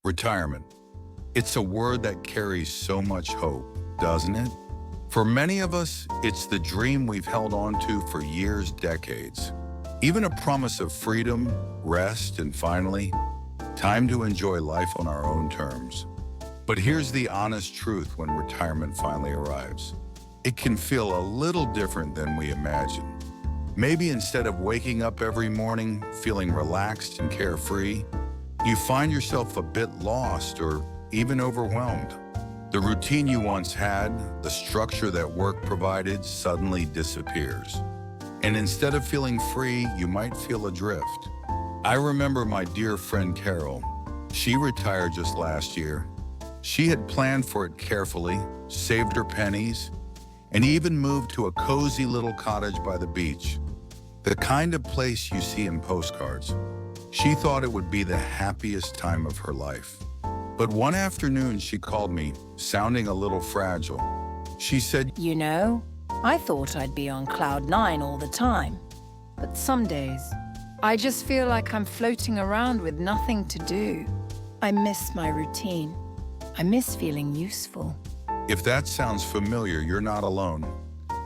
Retirement. It's a word that carries so much hope, doesn't it? For many of us, it's the dream we've held on to for years, decades. Even a promise of freedom, rest, and finally, time to enjoy life on our own terms. But here's the honest truth when retirement finally arrives. It can feel a little different than we imagine. Maybe instead of waking up every morning feeling relaxed and carefree, you find yourself a bit lost or even overwhelmed. The routine you once had, the structure that work provided, suddenly disappears. And instead of feeling free, you might feel adrift. I remember my dear friend Carol. She retired just last year. She had planned for it carefully, saved her pennies, and even moved to a cozy little cottage by the beach. The kind of place you see in postcards. She thought it would be the happiest time of her life. But one afternoon she called me, sounding a little fragile. She said, "You know, I thought I'd be on cloud 9 all the time. But some days, I just feel like I'm floating around with nothing to do. I miss my routine. I miss feeling useful." If that sounds familiar, you're not alone.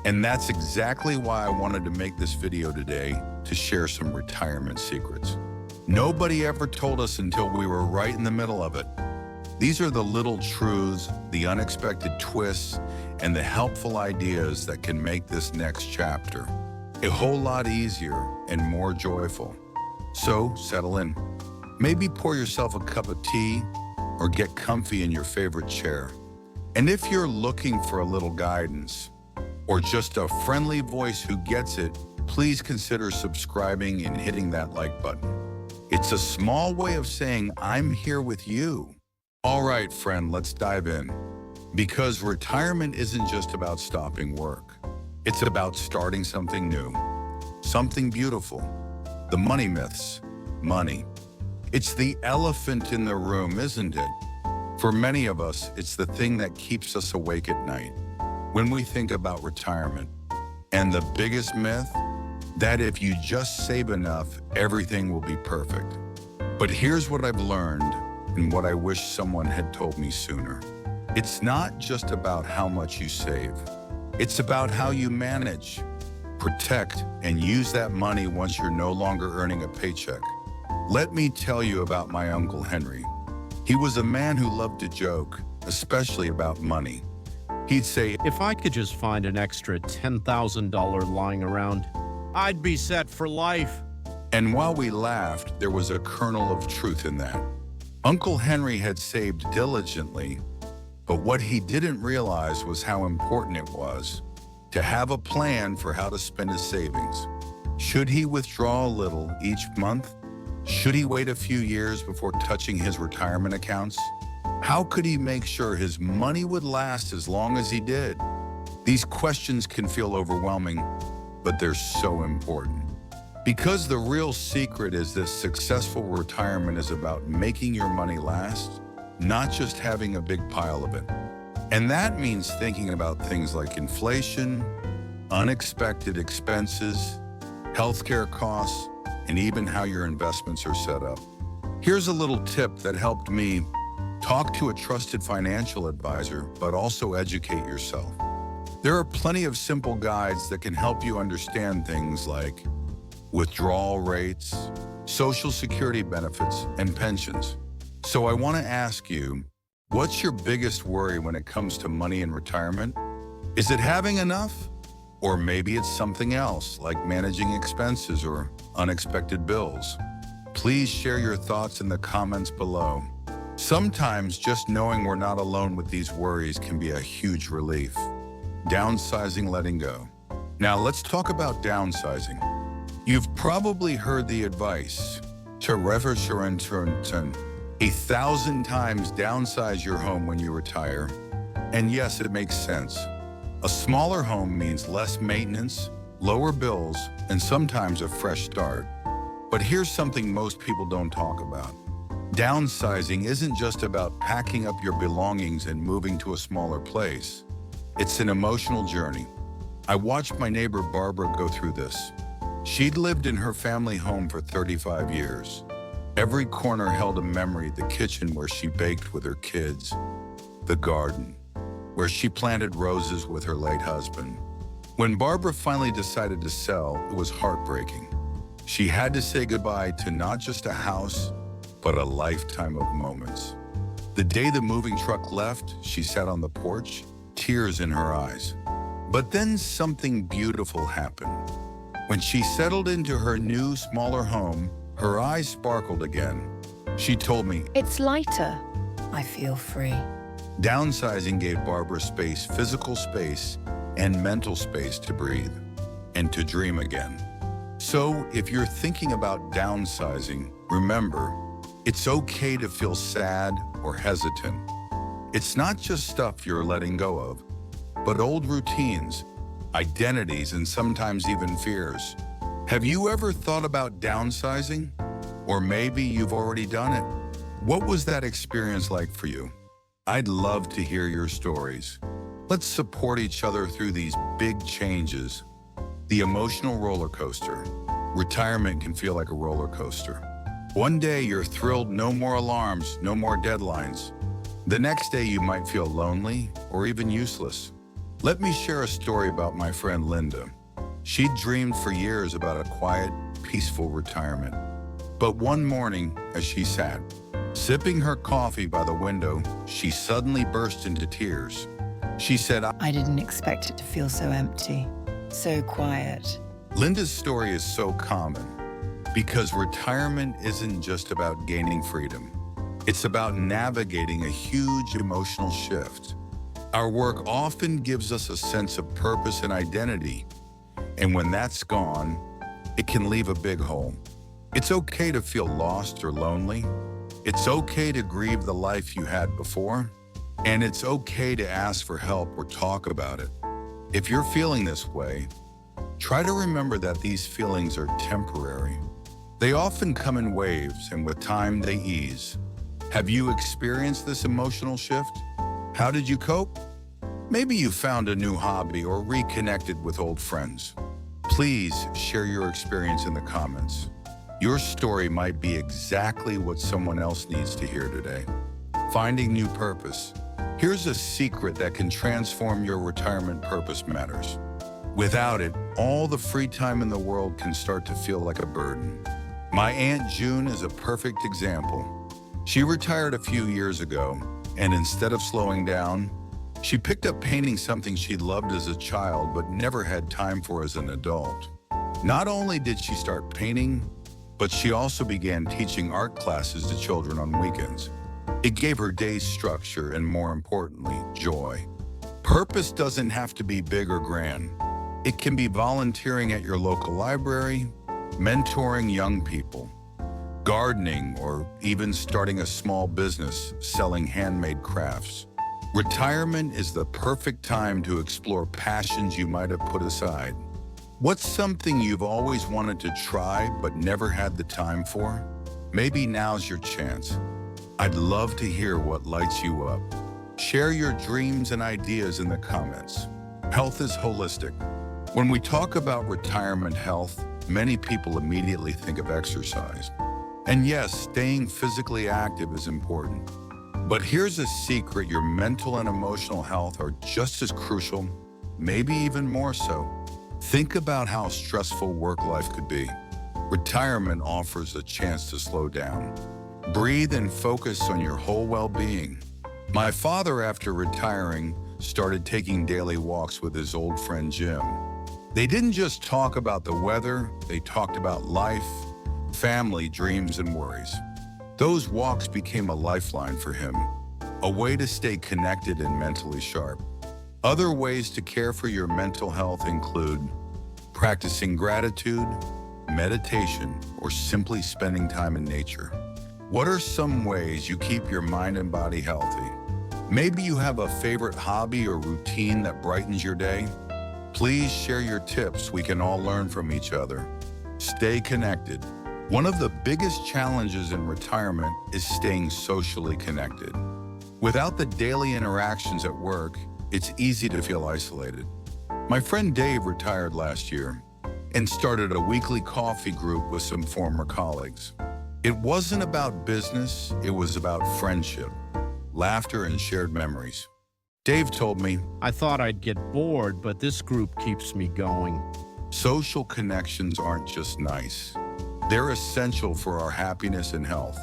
And that's exactly why I wanted to make this video today, to share some retirement secrets. Nobody ever told us until we were right in the middle of it. These are the little truths, the unexpected twists, and the helpful ideas that can make this next chapter a whole lot easier and more joyful. So settle in. Maybe pour yourself a cup of tea or get comfy in your favorite chair. And if you're looking for a little guidance or just a friendly voice who gets it, please consider subscribing and hitting that like button. It's a small way of saying I'm here with you. All right, friend, let's dive in. Because retirement isn't just about stopping work. It's about starting something new, something beautiful. The money myths. Money. It's the elephant in the room, isn't it? For many of us, it's the thing that keeps us awake at night when we think about retirement. And the biggest myth? That if you just save enough, everything will be perfect. But here's what I've learned and what I wish someone had told me sooner. It's not just about how much you save. It's about how you manage, protect, and use that money once you're no longer earning a paycheck. Let me tell you about my Uncle Henry. He was a man who loved to joke, especially about money. He'd say, "If I could just find an extra $10,000 lying around, I'd be set for life." And while we laughed, there was a kernel of truth in that. Uncle Henry had saved diligently, but what he didn't realize was how important it was to have a plan for how to spend his savings. Should he withdraw a little each month? Should he wait a few years before touching his retirement accounts? How could he make sure his money would last as long as he did? These questions can feel overwhelming, but they're so important. Because the real secret is this: successful retirement is about making your money last, not just having a big pile of it. And that means thinking about things like inflation, unexpected expenses, healthcare costs, and even how your investments are set up. Here's a little tip that helped me: talk to a trusted financial advisor, but also educate yourself. There are plenty of simple guides that can help you understand things like withdrawal rates, Social Security benefits, and pensions. So I want to ask you, what's your biggest worry when it comes to money in retirement? Is it having enough? Or maybe it's something else, like managing expenses or unexpected bills. Please share your thoughts in the comments below. Sometimes just knowing we're not alone with these worries can be a huge relief. Downsizing, letting go. Now let's talk about downsizing. You've probably heard the advice to 1,000 times downsize your home when you retire. And yes, it makes sense. A smaller home means less maintenance, lower bills, and sometimes a fresh start. But here's something most people don't talk about. Downsizing isn't just about packing up your belongings and moving to a smaller place. It's an emotional journey. I watched my neighbor Barbara go through this. She'd lived in her family home for 35 years. Every corner held a memory: the kitchen where she baked with her kids, the garden where she planted roses with her late husband. When Barbara finally decided to sell, it was heartbreaking. She had to say goodbye to not just a house, but a lifetime of moments. The day the moving truck left, she sat on the porch, tears in her eyes. But then something beautiful happened. When she settled into her new, smaller home, her eyes sparkled again. She told me, It's lighter. I feel free. downsizing gave Barbara space, physical space, and mental space to breathe and to dream again. So if you're thinking about downsizing, remember, it's okay to feel sad or hesitant. It's not just stuff you're letting go of, but old routines, identities, and sometimes even fears. Have you ever thought about downsizing? Or maybe you've already done it. What was that experience like for you? I'd love to hear your stories. Let's support each other through these big changes. The emotional roller coaster. Retirement can feel like a roller coaster. One day you're thrilled, no more alarms, no more deadlines. The next day you might feel lonely or even useless. Let me share a story about my friend Linda. She'd dreamed for years about a quiet, peaceful retirement. But one morning, as she sat, sipping her coffee by the window, she suddenly burst into tears. She said, I didn't expect it to feel so empty, so quiet. Linda's story is so common because retirement isn't just about gaining freedom. It's about navigating a huge emotional shift. Our work often gives us a sense of purpose and identity, and when that's gone, it can leave a big hole. It's okay to feel lost or lonely. It's okay to grieve the life you had before, and it's okay to ask for help or talk about it. If you're feeling this way, try to remember that these feelings are temporary. They often come in waves, and with time, they ease. Have you experienced this emotional shift? How did you cope? Maybe you found a new hobby or reconnected with old friends. Please share your experience in the comments. Your story might be exactly what someone else needs to hear today. Finding new purpose. Here's a secret that can transform your retirement. Purpose matters. Without it, all the free time in the world can start to feel like a burden. My Aunt June is a perfect example. She retired a few years ago, and instead of slowing down, she picked up painting, something she loved as a child but never had time for as an adult. Not only did she start painting, but she also began teaching art classes to children on weekends. It gave her days structure and, more importantly, joy. Purpose doesn't have to be big or grand. It can be volunteering at your local library, mentoring young people, gardening, or even starting a small business selling handmade crafts. Retirement is the perfect time to explore passions you might have put aside. What's something you've always wanted to try but never had the time for? Maybe now's your chance. I'd love to hear what lights you up. Share your dreams and ideas in the comments. Health is holistic. When we talk about retirement health, many people immediately think of exercise. And yes, staying physically active is important. But here's a secret: your mental and emotional health are just as crucial, maybe even more so. Think about how stressful work life could be. Retirement offers a chance to slow down, breathe, and focus on your whole well-being. My father, after retiring, started taking daily walks with his old friend Jim. They didn't just talk about the weather, they talked about life, family, dreams, and worries. Those walks became a lifeline for him, a way to stay connected and mentally sharp. Other ways to care for your mental health include practicing gratitude, meditation, or simply spending time in nature. What are some ways you keep your mind and body healthy? Maybe you have a favorite hobby or routine that brightens your day. Please share your tips. We can all learn from each other. Stay connected. One of the biggest challenges in retirement is staying socially connected. Without the daily interactions at work, it's easy to feel isolated. My friend Dave retired last year and started a weekly coffee group with some former colleagues. It wasn't about business, it was about friendship, laughter, and shared memories. Dave told me, I thought I'd get bored, but this group keeps me going. social connections aren't just nice. They're essential for our happiness and health.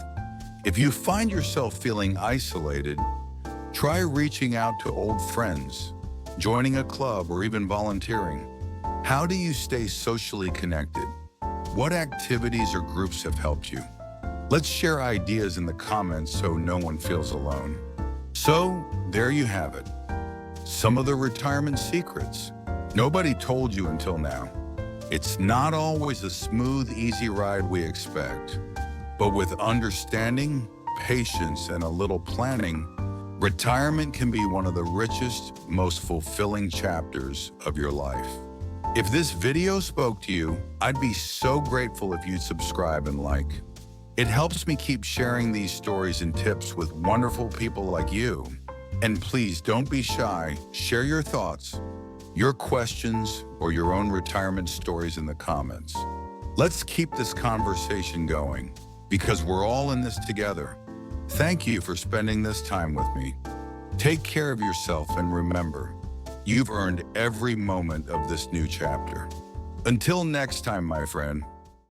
If you find yourself feeling isolated, try reaching out to old friends, joining a club, or even volunteering. How do you stay socially connected? What activities or groups have helped you? Let's share ideas in the comments so no one feels alone. So, there you have it. Some of the retirement secrets nobody told you until now. It's not always a smooth, easy ride we expect. But with understanding, patience, and a little planning, retirement can be one of the richest, most fulfilling chapters of your life. If this video spoke to you, I'd be so grateful if you'd subscribe and like. It helps me keep sharing these stories and tips with wonderful people like you. And please don't be shy. Share your thoughts, your questions, or your own retirement stories in the comments. Let's keep this conversation going because we're all in this together. Thank you for spending this time with me. Take care of yourself and remember, you've earned every moment of this new chapter. Until next time, my friend.